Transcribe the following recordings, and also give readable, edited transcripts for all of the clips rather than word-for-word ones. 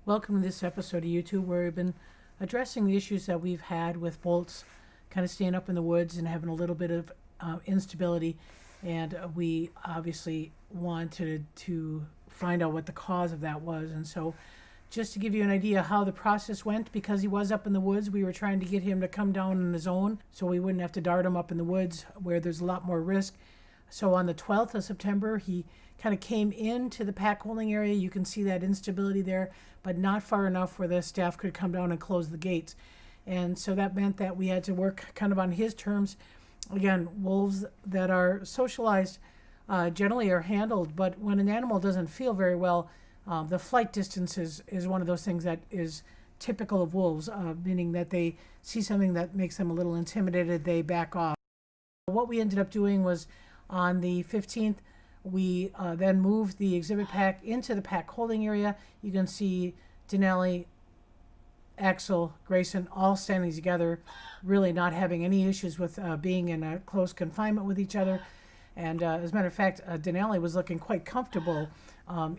Welcome to this episode of YouTube where we've been addressing the issues that we've had with bolts kind of staying up in the woods and having a little bit of instability. And we obviously wanted to find out what the cause of that was. And so just to give you an idea how the process went, because he was up in the woods, we were trying to get him to come down on his own so we wouldn't have to dart him up in the woods where there's a lot more risk. So on the 12th of September, he kind of came into the pack holding area. You can see that instability there, but not far enough where the staff could come down and close the gates. And so that meant that we had to work kind of on his terms. Again, wolves that are socialized generally are handled, but when an animal doesn't feel very well, the flight distance is one of those things that is typical of wolves, meaning that they see something that makes them a little intimidated, they back off. What we ended up doing was on the 15th, we then moved the exhibit pack into the pack holding area. You can see Denali, Axel, Grayson all standing together, really not having any issues with being in a close confinement with each other. And as a matter of fact, Denali was looking quite comfortable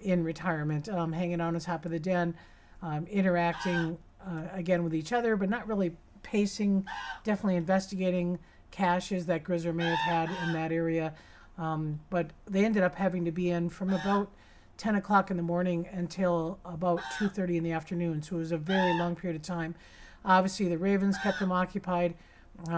in retirement, hanging on top of the den, interacting again with each other, but not really pacing, definitely investigating caches that Grizzer may have had in that area. But they ended up having to be in from about 10 o'clock in the morning until about 2:30 in the afternoon. So it was a very long period of time. Obviously, the ravens kept them occupied.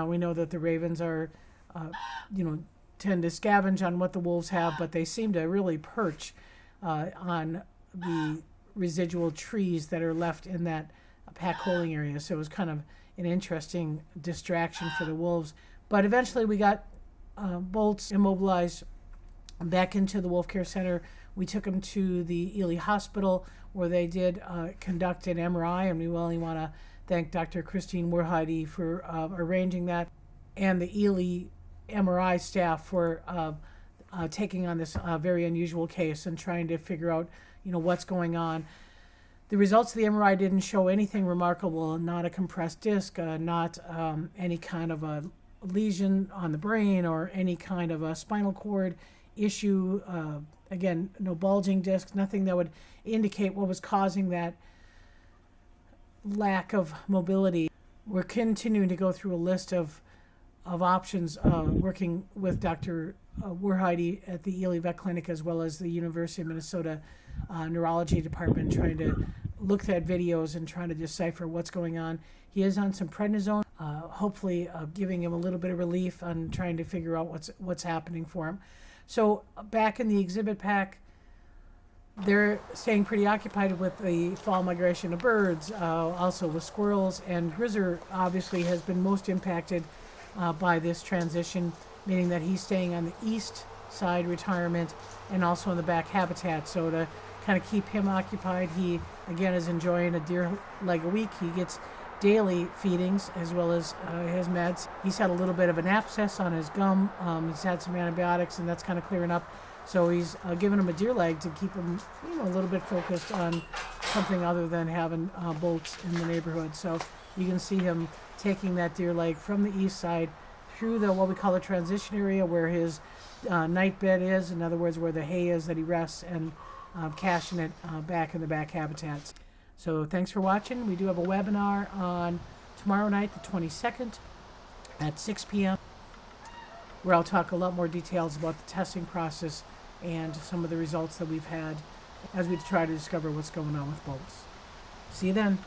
We know that the ravens are, tend to scavenge on what the wolves have, but they seem to really perch on the residual trees that are left in that pack holding area. So it was kind of an interesting distraction for the wolves. But eventually we got bolts immobilized back into the Wolf Care Center. We took them to the Ely Hospital where they did conduct an MRI, and we really want to thank Dr. Christine Werheide for arranging that, and the Ely MRI staff for taking on this very unusual case and trying to figure out, what's going on. The results of the MRI didn't show anything remarkable, not a compressed disc, not any kind of a lesion on the brain or any kind of a spinal cord issue. Again, no bulging discs, nothing that would indicate what was causing that lack of mobility. We're continuing to go through a list of options, working with Dr. Werheide at the Ely Vet Clinic as well as the University of Minnesota Neurology Department, trying to look at videos and trying to decipher what's going on. He is on some prednisone, hopefully giving him a little bit of relief on trying to figure out what's happening for him. So back in the exhibit pack, they're staying pretty occupied with the fall migration of birds, also with squirrels, and Grizzer obviously has been most impacted by this transition, meaning that he's staying on the east side retirement and also in the back habitat. So to kind of keep him occupied, he again is enjoying a deer leg a week. He gets daily feedings as well as his meds. He's had a little bit of an abscess on his gum. He's had some antibiotics, and that's kind of clearing up. So he's giving him a deer leg to keep him, a little bit focused on something other than having bolts in the neighborhood. So you can see him taking that deer leg from the east side through the what we call the transition area where his night bed is, in other words, where the hay is that he rests, and caching it back in the back habitats. So thanks for watching. We do have a webinar on tomorrow night, the 22nd at 6 p.m. where I'll talk a lot more details about the testing process and some of the results that we've had as we try to discover what's going on with bolts. See you then.